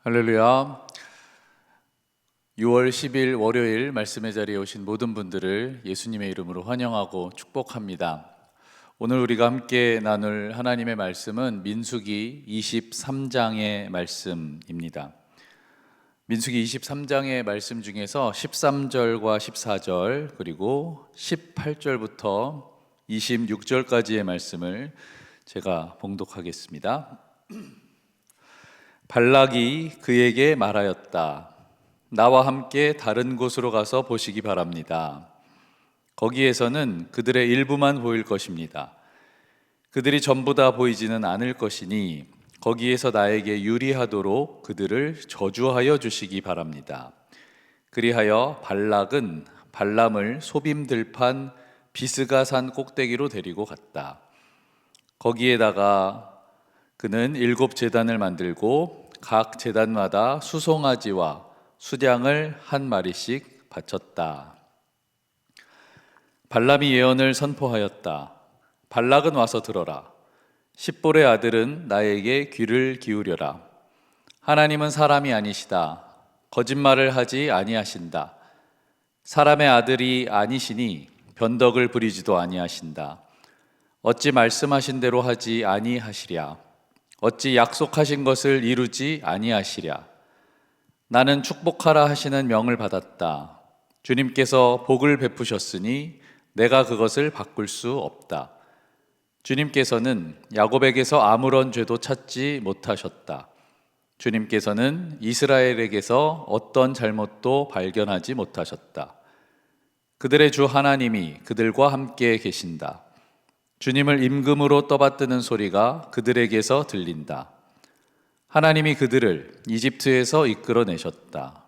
할렐루야. 6월 10일 월요일 말씀의 자리에 오신 모든 분들을 예수님의 이름으로 환영하고 축복합니다. 오늘 우리가 함께 나눌 하나님의 말씀은 민수기 23장의 말씀입니다. 민수기 23장의 말씀 중에서 13절과 14절 그리고 18절부터 26절까지의 말씀을 제가 봉독하겠습니다. 발락이 그에게 말하였다. 나와 함께 다른 곳으로 가서 보시기 바랍니다. 거기에서는 그들의 일부만 보일 것입니다. 그들이 전부 다 보이지는 않을 것이니 거기에서 나에게 유리하도록 그들을 저주하여 주시기 바랍니다. 그리하여 발락은 발람을 소빔 들판 비스가 산 꼭대기로 데리고 갔다. 거기에다가 그는 7 제단을 만들고 각 제단마다 수송아지와 수량을 한 마리씩 바쳤다. 발람이 예언을 선포하였다. 발락은 와서 들어라. 십볼의 아들은 나에게 귀를 기울여라. 하나님은 사람이 아니시다. 거짓말을 하지 아니하신다. 사람의 아들이 아니시니 변덕을 부리지도 아니하신다. 어찌 말씀하신 대로 하지 아니하시랴. 어찌 약속하신 것을 이루지 아니하시랴. 나는 축복하라 하시는 명을 받았다. 주님께서 복을 베푸셨으니 내가 그것을 바꿀 수 없다. 주님께서는 야곱에게서 아무런 죄도 찾지 못하셨다. 주님께서는 이스라엘에게서 어떤 잘못도 발견하지 못하셨다. 그들의 주 하나님이 그들과 함께 계신다. 주님을 임금으로 떠받드는 소리가 그들에게서 들린다. 하나님이 그들을 이집트에서 이끌어내셨다.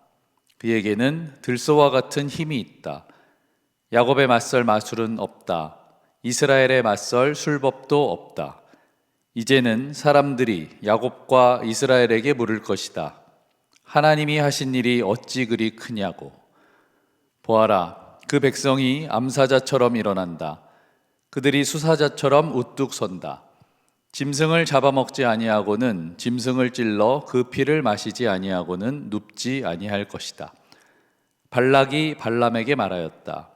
그에게는 들소와 같은 힘이 있다. 야곱에 맞설 마술은 없다. 이스라엘에 맞설 술법도 없다. 이제는 사람들이 야곱과 이스라엘에게 물을 것이다. 하나님이 하신 일이 어찌 그리 크냐고. 보아라, 그 백성이 암사자처럼 일어난다. 그들이 수사자처럼 우뚝 선다. 짐승을 잡아먹지 아니하고는 짐승을 찔러 그 피를 마시지 아니하고는 눕지 아니할 것이다. 발락이 발람에게 말하였다.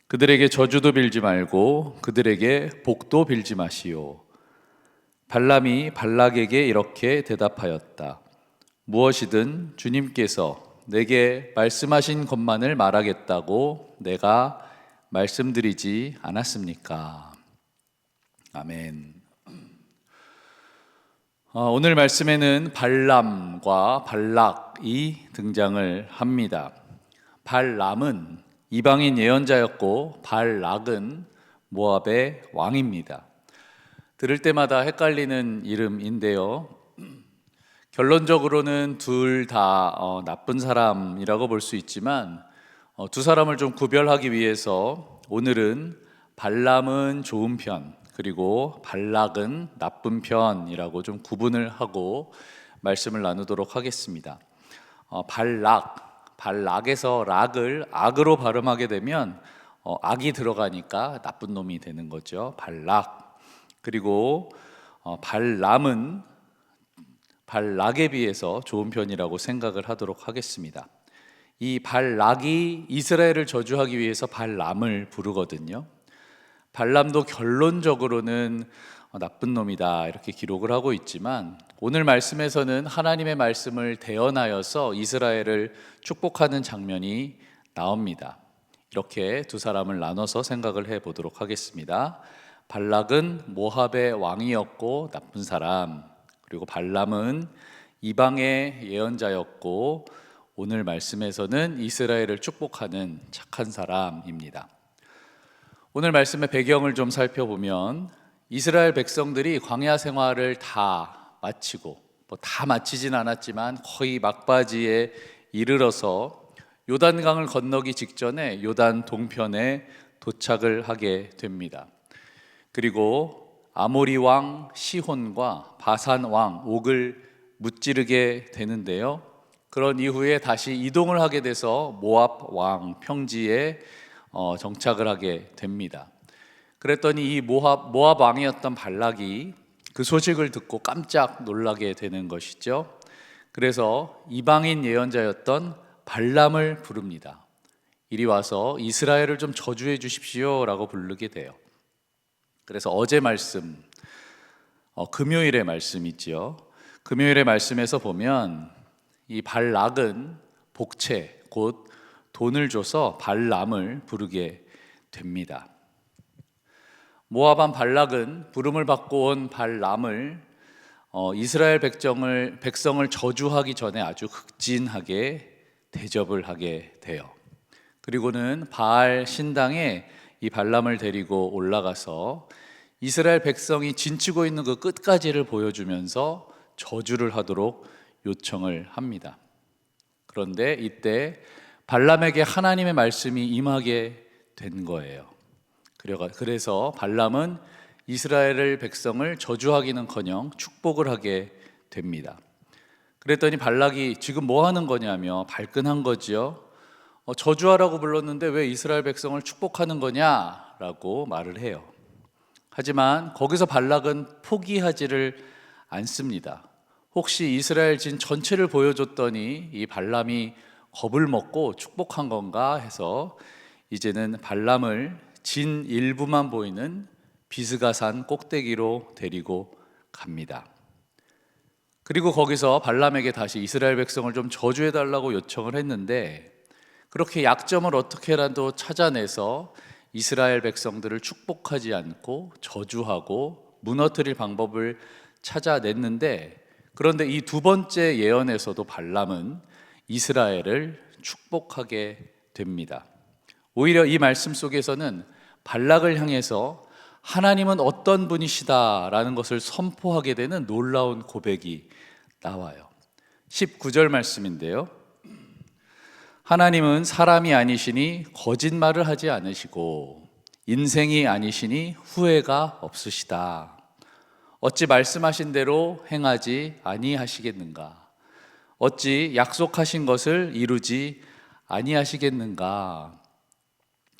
그들에게 저주도 빌지 말고 그들에게 복도 빌지 마시오. 발람이 발락에게 이렇게 대답하였다. 무엇이든 주님께서 내게 말씀하신 것만을 말하겠다고 내가 말씀드리지 않았습니까? 아멘. 오늘 말씀에는 발람과 발락이 등장을 합니다. 발람은 이방인 예언자였고 발락은 모압의 왕입니다. 들을 때마다 헷갈리는 이름인데요. 결론적으로는 둘 다 나쁜 사람이라고 볼 수 있지만 두 사람을 좀 구별하기 위해서 오늘은 발람은 좋은 편 그리고 발락은 나쁜 편이라고 좀 구분을 하고 말씀을 나누도록 하겠습니다. 발락에서 락을 악으로 발음하게 되면 악이 들어가니까 나쁜 놈이 되는 거죠. 발락. 그리고 발람은 발락에 비해서 좋은 편이라고 생각을 하도록 하겠습니다. 이 발락이 이스라엘을 저주하기 위해서 발람을 부르거든요. 발람도 결론적으로는 나쁜 놈이다 이렇게 기록을 하고 있지만 오늘 말씀에서는 하나님의 말씀을 대언하여서 이스라엘을 축복하는 장면이 나옵니다. 이렇게 두 사람을 나눠서 생각을 해보도록 하겠습니다. 발락은 모압의 왕이었고 나쁜 사람, 그리고 발람은 이방의 예언자였고 오늘 말씀에서는 이스라엘을 축복하는 착한 사람입니다. 오늘 말씀의 배경을 좀 살펴보면 이스라엘 백성들이 광야 생활을 다 마치고 다 마치진 않았지만 거의 막바지에 이르러서 요단강을 건너기 직전에 요단 동편에 도착을 하게 됩니다. 그리고 아모리 왕 시혼과 바산 왕 옥을 무찌르게 되는데요. 그런 이후에 다시 이동을 하게 돼서 모압 왕 평지에 정착을 하게 됩니다. 그랬더니 이 모압 왕이었던 발락이 그 소식을 듣고 깜짝 놀라게 되는 것이죠. 그래서 이방인 예언자였던 발람을 부릅니다. 이리 와서 이스라엘을 좀 저주해 주십시오 라고 부르게 돼요. 그래서 어제 말씀, 금요일의 말씀 있죠. 금요일의 말씀에서 보면 이 발락은 복채, 곧 돈을 줘서 발람을 부르게 됩니다. 모압 왕 발락은 부름을 받고 온 발람을 이스라엘 백성을 저주하기 전에 아주 극진하게 대접을 하게 돼요. 그리고는 바알 신당에 이 발람을 데리고 올라가서 이스라엘 백성이 진치고 있는 그 끝까지를 보여주면서 저주를 하도록 요청을 합니다. 그런데 이때 발람에게 하나님의 말씀이 임하게 된 거예요. 그래서 발람은 이스라엘 백성을 저주하기는커녕 축복을 하게 됩니다. 그랬더니 발락이 지금 뭐 하는 거냐며 발끈한 거지요. 저주하라고 불렀는데 왜 이스라엘 백성을 축복하는 거냐라고 말을 해요. 하지만 거기서 발락은 포기하지를 않습니다. 혹시 이스라엘 진 전체를 보여줬더니 이 발람이 겁을 먹고 축복한 건가 해서 이제는 발람을 진 일부만 보이는 비스가산 꼭대기로 데리고 갑니다. 그리고 거기서 발람에게 다시 이스라엘 백성을 좀 저주해달라고 요청을 했는데 그렇게 약점을 어떻게라도 찾아내서 이스라엘 백성들을 축복하지 않고 저주하고 무너뜨릴 방법을 찾아냈는데 그런데 이 두 번째 예언에서도 발람은 이스라엘을 축복하게 됩니다. 오히려 이 말씀 속에서는 발락을 향해서 하나님은 어떤 분이시다라는 것을 선포하게 되는 놀라운 고백이 나와요. 19절 말씀인데요. 하나님은 사람이 아니시니 거짓말을 하지 않으시고 인생이 아니시니 후회가 없으시다. 어찌 말씀하신 대로 행하지 아니하시겠는가? 어찌 약속하신 것을 이루지 아니하시겠는가?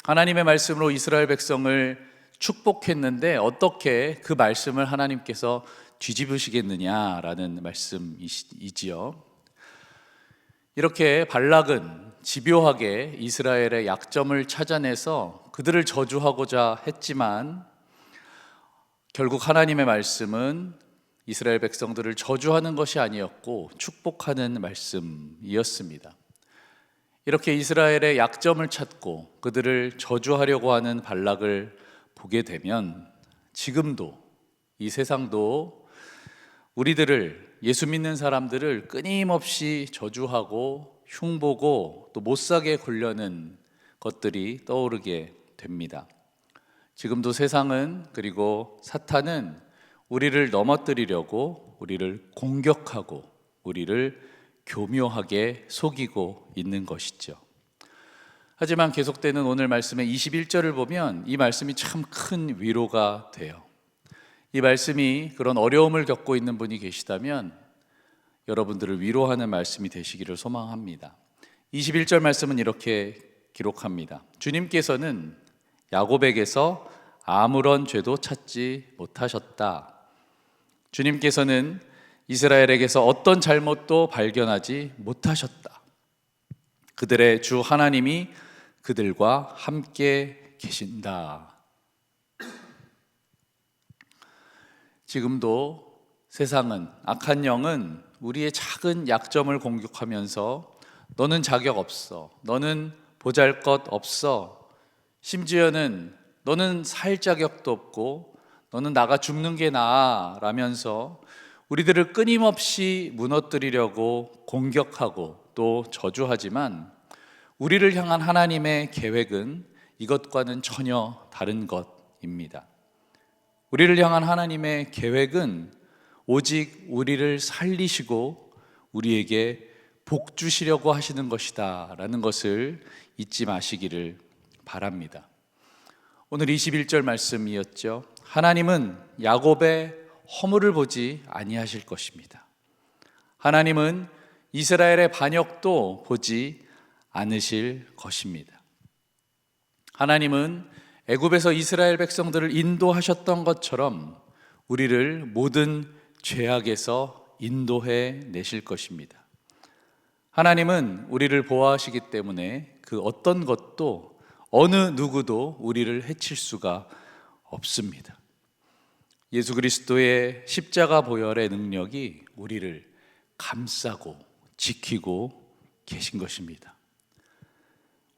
하나님의 말씀으로 이스라엘 백성을 축복했는데 어떻게 그 말씀을 하나님께서 뒤집으시겠느냐라는 말씀이지요. 이렇게 발락은 집요하게 이스라엘의 약점을 찾아내서 그들을 저주하고자 했지만 결국 하나님의 말씀은 이스라엘 백성들을 저주하는 것이 아니었고 축복하는 말씀이었습니다. 이렇게 이스라엘의 약점을 찾고 그들을 저주하려고 하는 발락을 보게 되면 지금도 이 세상도 우리들을 예수 믿는 사람들을 끊임없이 저주하고 흉보고 또 못사게 굴려는 것들이 떠오르게 됩니다. 지금도 세상은 그리고 사탄은 우리를 넘어뜨리려고 우리를 공격하고 우리를 교묘하게 속이고 있는 것이죠. 하지만 계속되는 오늘 말씀의 21절을 보면 이 말씀이 참 큰 위로가 돼요. 이 말씀이 그런 어려움을 겪고 있는 분이 계시다면 여러분들을 위로하는 말씀이 되시기를 소망합니다. 21절 말씀은 이렇게 기록합니다. 주님께서는 야곱에게서 아무런 죄도 찾지 못하셨다. 주님께서는 이스라엘에게서 어떤 잘못도 발견하지 못하셨다. 그들의 주 하나님이 그들과 함께 계신다. 지금도 세상은, 악한 영은 우리의 작은 약점을 공격하면서 너는 자격 없어, 너는 보잘것 없어, 심지어는 너는 살 자격도 없고 너는 나가 죽는 게 나아 라면서 우리들을 끊임없이 무너뜨리려고 공격하고 또 저주하지만 우리를 향한 하나님의 계획은 이것과는 전혀 다른 것입니다. 우리를 향한 하나님의 계획은 오직 우리를 살리시고 우리에게 복 주시려고 하시는 것이다 라는 것을 잊지 마시기를 바랍니다. 오늘 21절 말씀이었죠. 하나님은 야곱의 허물을 보지 아니하실 것입니다. 하나님은 이스라엘의 반역도 보지 않으실 것입니다. 하나님은 애굽에서 이스라엘 백성들을 인도하셨던 것처럼 우리를 모든 죄악에서 인도해 내실 것입니다. 하나님은 우리를 보호하시기 때문에 그 어떤 것도 어느 누구도 우리를 해칠 수가 없습니다. 예수 그리스도의 십자가 보혈의 능력이 우리를 감싸고 지키고 계신 것입니다.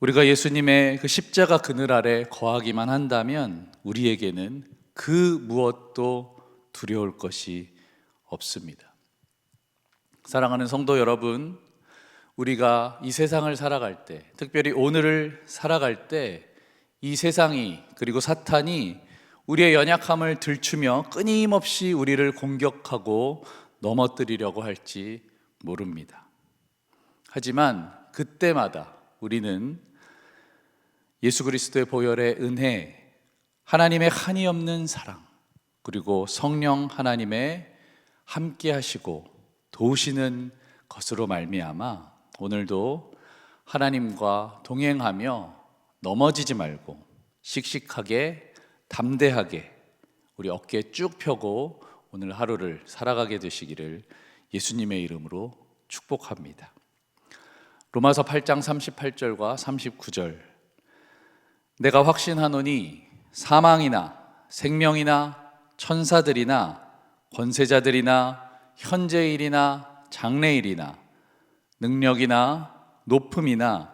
우리가 예수님의 그 십자가 그늘 아래 거하기만 한다면 우리에게는 그 무엇도 두려울 것이 없습니다. 사랑하는 성도 여러분, 우리가 이 세상을 살아갈 때, 특별히 오늘을 살아갈 때 이 세상이 그리고 사탄이 우리의 연약함을 들추며 끊임없이 우리를 공격하고 넘어뜨리려고 할지 모릅니다. 하지만 그때마다 우리는 예수 그리스도의 보혈의 은혜, 하나님의 한이 없는 사랑, 그리고 성령 하나님의 함께 하시고 도우시는 것으로 말미암아 오늘도 하나님과 동행하며 넘어지지 말고 씩씩하게 담대하게 우리 어깨 쭉 펴고 오늘 하루를 살아가게 되시기를 예수님의 이름으로 축복합니다. 로마서 8장 38절과 39절, 내가 확신하노니 사망이나 생명이나 천사들이나 권세자들이나 현재일이나 장래일이나 능력이나 높음이나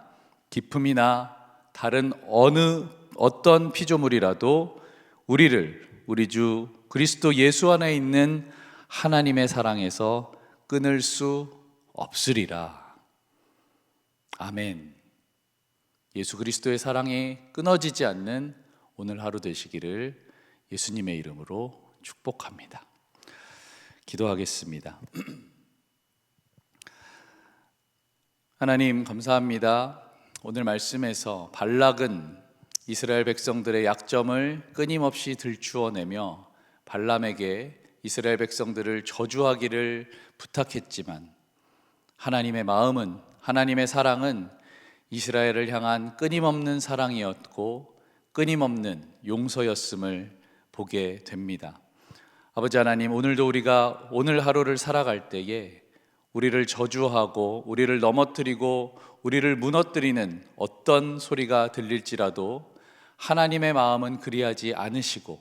깊음이나 다른 어떤 피조물이라도 우리를 우리 주 그리스도 예수 안에 있는 하나님의 사랑에서 끊을 수 없으리라. 아멘. 예수 그리스도의 사랑이 끊어지지 않는 오늘 하루 되시기를 예수님의 이름으로 축복합니다. 기도하겠습니다. 하나님 감사합니다. 오늘 말씀에서 발락은 이스라엘 백성들의 약점을 끊임없이 들추어내며 발람에게 이스라엘 백성들을 저주하기를 부탁했지만 하나님의 마음은, 하나님의 사랑은 이스라엘을 향한 끊임없는 사랑이었고 끊임없는 용서였음을 보게 됩니다. 아버지 하나님, 오늘도 우리가 오늘 하루를 살아갈 때에 우리를 저주하고 우리를 넘어뜨리고 우리를 무너뜨리는 어떤 소리가 들릴지라도 하나님의 마음은 그리하지 않으시고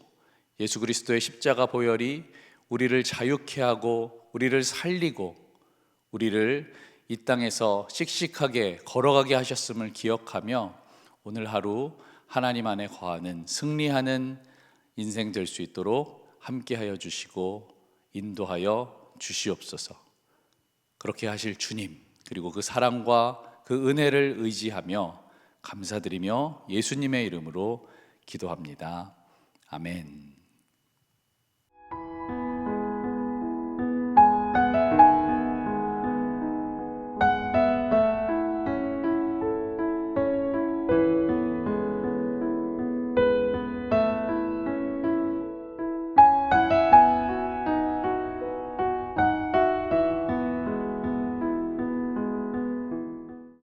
예수 그리스도의 십자가 보혈이 우리를 자유케 하고 우리를 살리고 우리를 이 땅에서 씩씩하게 걸어가게 하셨음을 기억하며 오늘 하루 하나님 안에 거하는 승리하는 인생 될 수 있도록 함께하여 주시고 인도하여 주시옵소서. 그렇게 하실 주님, 그리고 그 사랑과 그 은혜를 의지하며 감사드리며 예수님의 이름으로 기도합니다. 아멘.